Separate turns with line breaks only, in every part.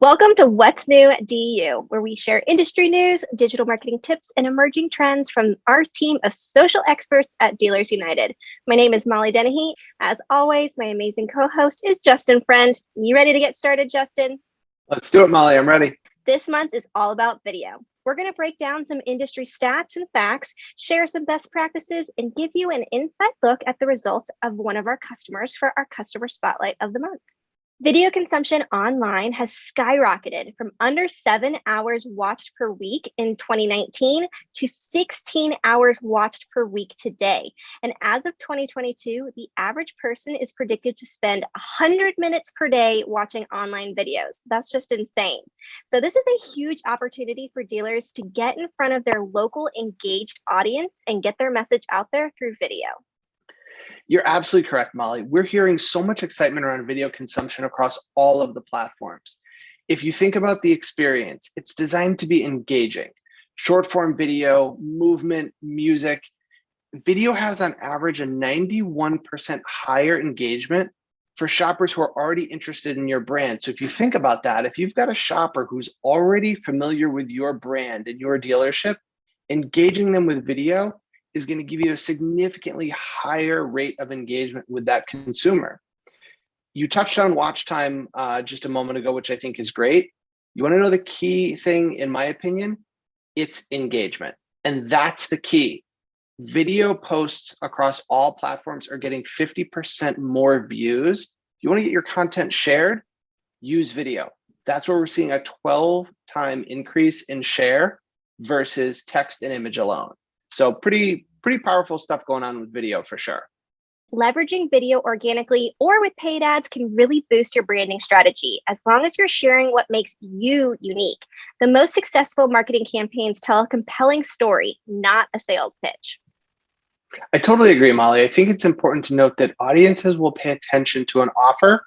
Welcome to What's New at DU, where we share industry news, digital marketing tips, and emerging trends from our team of social experts at Dealers United. My name is Molly Dennehy. As always, my amazing co-host is Justin Friend. You ready to get started, Justin?
Let's do it, Molly. I'm ready.
This month is all about video. We're going to break down some industry stats and facts, share some best practices, and give you an inside look at the results of one of our customers for our customer spotlight of the month. Video consumption online has skyrocketed from under 7 hours watched per week in 2019 to 16 hours watched per week today. And as of 2022, the average person is predicted to spend 100 minutes per day watching online videos. That's just insane. So this is a huge opportunity for dealers to get in front of their local engaged audience and get their message out there through video.
You're absolutely correct, Molly. We're hearing so much excitement around video consumption across all of the platforms. If you think about the experience, it's designed to be engaging. Short form video, movement, music. Video has on average a 91% higher engagement for shoppers who are already interested in your brand. So if you think about that, if you've got a shopper who's already familiar with your brand and your dealership, engaging them with video is going to give you a significantly higher rate of engagement with that consumer. You touched on watch time just a moment ago, which I think is great. You want to know the key thing, in my opinion? It's engagement. And that's the key. Video posts across all platforms are getting 50% more views. If you want to get your content shared, use video. That's where we're seeing a 12-time increase in share versus text and image alone. So pretty powerful stuff going on with video for sure.
Leveraging video organically or with paid ads can really boost your branding strategy as long as you're sharing what makes you unique. The most successful marketing campaigns tell a compelling story, not a sales pitch.
I totally agree, Molly. I think it's important to note that audiences will pay attention to an offer,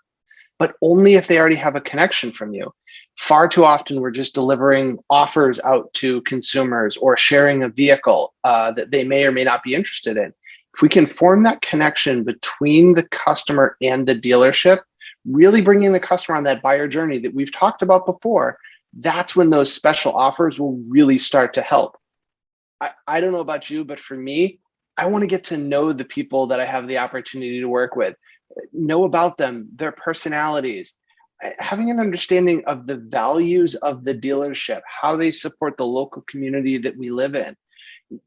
but only if they already have a connection from you. Far too often, we're just delivering offers out to consumers or sharing a vehicle that they may or may not be interested in. If we can form that connection between the customer and the dealership, really bringing the customer on that buyer journey that we've talked about before, that's when those special offers will really start to help. I don't know about you, but for me, I want to get to know the people that I have the opportunity to work with, know about them, their personalities, having an understanding of the values of the dealership, how they support the local community that we live in,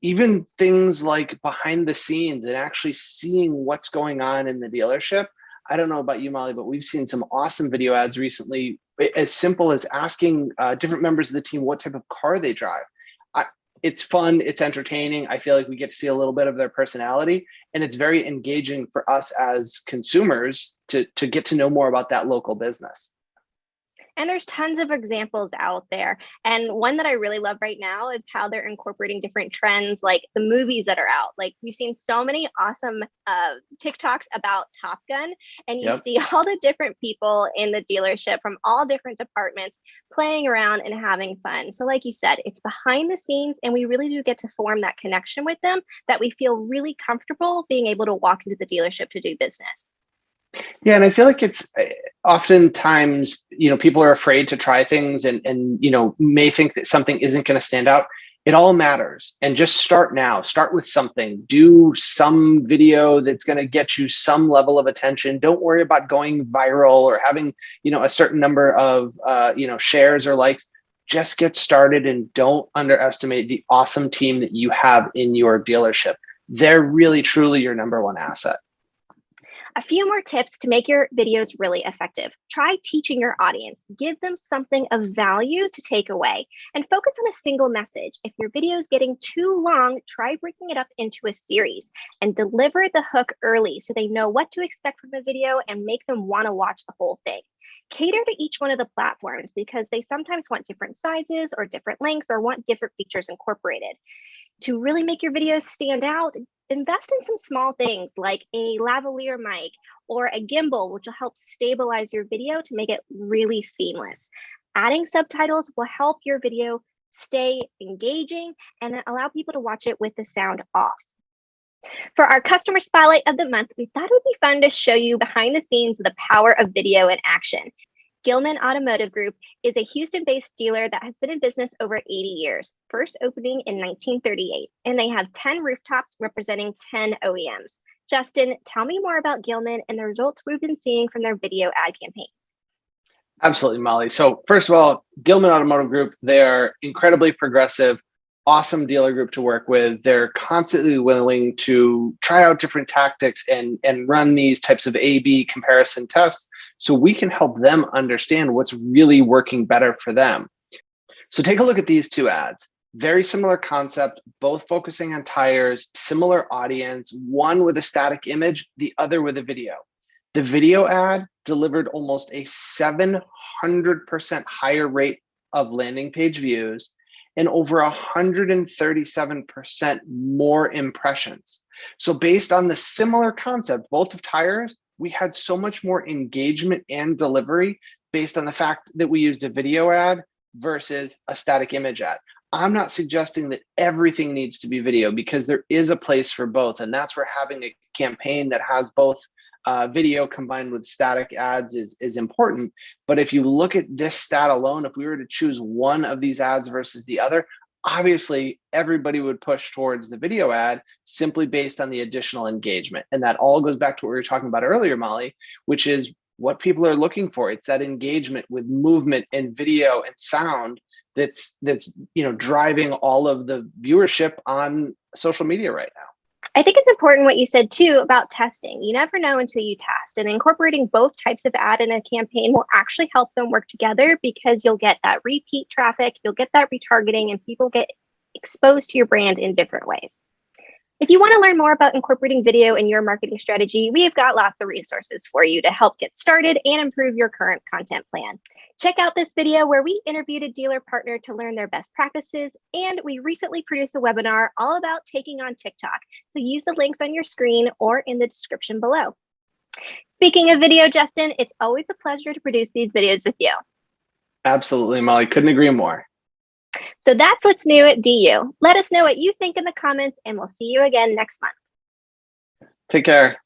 even things like behind the scenes and actually seeing what's going on in the dealership. I don't know about you, Molly, but we've seen some awesome video ads recently, as simple as asking different members of the team what type of car they drive. It's fun, it's entertaining. I feel like we get to see a little bit of their personality, and it's very engaging for us as consumers to get to know more about that local business.
And there's tons of examples out there. And one that I really love right now is how they're incorporating different trends, like the movies that are out. Like we've seen so many awesome TikToks about Top Gun, and you
Yep.
see all the different people in the dealership from all different departments playing around and having fun. So like you said, it's behind the scenes, and we really do get to form that connection with them that we feel really comfortable being able to walk into the dealership to do business.
Yeah, and I feel like it's oftentimes, people are afraid to try things and may think that something isn't going to stand out. It all matters. And just start now. Start with something. Do some video that's going to get you some level of attention. Don't worry about going viral or having, a certain number of, shares or likes. Just get started and don't underestimate the awesome team that you have in your dealership. They're really, truly your number one asset.
A few more tips to make your videos really effective. Try teaching your audience. Give them something of value to take away and focus on a single message. If your video is getting too long, try breaking it up into a series and deliver the hook early so they know what to expect from the video and make them want to watch the whole thing. Cater to each one of the platforms because they sometimes want different sizes or different lengths or want different features incorporated. To really make your videos stand out, invest in some small things like a lavalier mic or a gimbal, which will help stabilize your video to make it really seamless. Adding subtitles will help your video stay engaging and allow people to watch it with the sound off. For our customer spotlight of the month, we thought it would be fun to show you behind the scenes of the power of video in action. Gilman Automotive Group is a Houston-based dealer that has been in business over 80 years, first opening in 1938, and they have 10 rooftops representing 10 OEMs. Justin, tell me more about Gilman and the results we've been seeing from their video ad campaigns.
Absolutely, Molly. So first of all, Gilman Automotive Group, they're incredibly progressive, awesome dealer group to work with. They're constantly willing to try out different tactics and run these types of A/B comparison tests so we can help them understand what's really working better for them. So take a look at these two ads. Very similar concept, both focusing on tires, similar audience, one with a static image, the other with a video. The video ad delivered almost a 700% higher rate of landing page views and over 137% more impressions. So based on the similar concept, both of tires, we had so much more engagement and delivery based on the fact that we used a video ad versus a static image ad. I'm not suggesting that everything needs to be video because there is a place for both. And that's where having a campaign that has both video combined with static ads is important. But if you look at this stat alone, if we were to choose one of these ads versus the other, obviously everybody would push towards the video ad simply based on the additional engagement. And that all goes back to what we were talking about earlier, Molly, which is what people are looking for. It's that engagement with movement and video and sound that's driving all of the viewership on social media right now.
I think it's important what you said too about testing. You never know until you test, and incorporating both types of ad in a campaign will actually help them work together because you'll get that repeat traffic, you'll get that retargeting, and people get exposed to your brand in different ways. If you want to learn more about incorporating video in your marketing strategy, we have got lots of resources for you to help get started and improve your current content plan. Check out this video where we interviewed a dealer partner to learn their best practices, and we recently produced a webinar all about taking on TikTok. So use the links on your screen or in the description below. Speaking of video, Justin, it's always a pleasure to produce these videos with you.
Absolutely, Molly. Couldn't agree more.
So that's what's new at DU. Let us know what you think in the comments, and we'll see you again next month.
Take care.